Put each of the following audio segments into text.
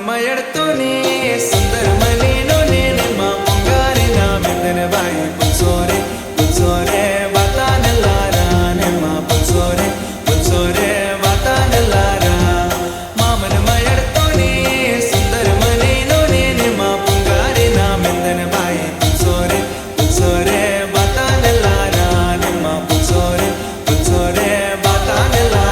ಮಯಡ್ತೋನೆ ಸುಂದರ ಮನೇನೋ ನೇನೆ ಮುಂಗಾರಿ ನಾ ಮೆಂದನ ಬಾಯಿ ಪುಲ್ಸೋರೆ ಪುಲ್ಸೋರೆ ಬಾತಾನೆಲ್ಲಾರ ನಿಮ್ಮ ಪುಲ್ಸೋರೆ ಪುಲ್ಸೋರೆ ಬಾತಾನೆಲ್ಲಾರ ಮಾಮನ ಮಯಡ್ತೋನೆ ಸುಂದರ ಮನೇನೋ ನೇನೆ ಮುಂಗಾರಿ ನಾ ಮೆಂದನ ಬಾಯಿ ಪುಲ್ಸೋರೆ ಪುಲ್ಸೋರೆ ಬಾತಾನೆಲ್ಲಾರ ನಿಮ್ಮ ಪುಲ್ಸೋರೆ ಪುಲ್ಸೋರೆ ಬಾತಾನೆಲ್ಲಾರ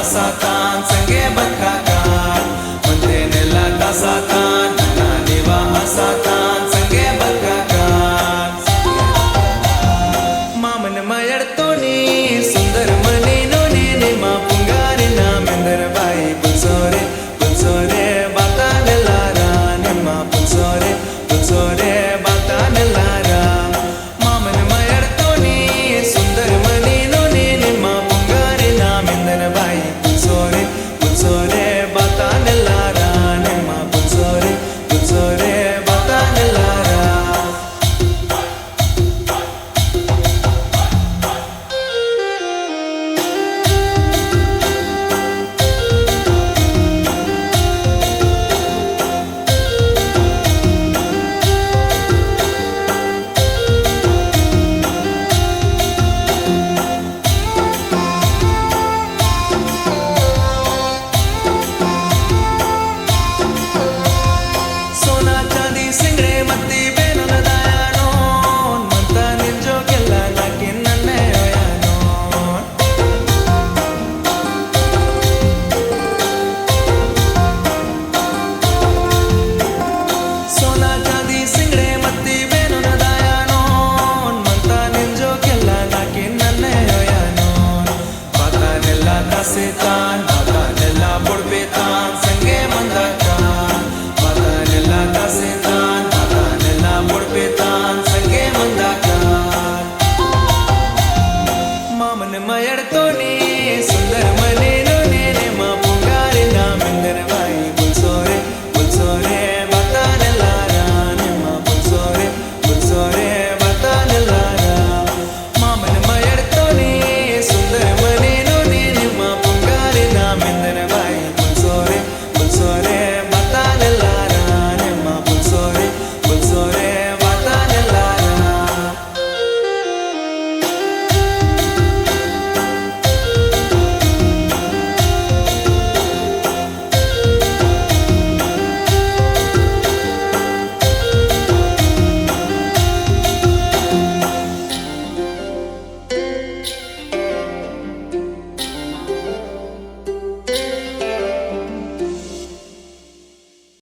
Satan sange bakakan mantenela ta satan naniwa satan sange bakakan maman mayadtoni sundar maneno ne ma pungari na mendar bai pulsore pulsore batanelara nimma pulsore pulsore batanelara maman mayadtoni sundar maneno ne ma pungari na mendar bai pulsore pulsore batanelara nimma pulsore pulsore batanelara Satan, batanella por petan.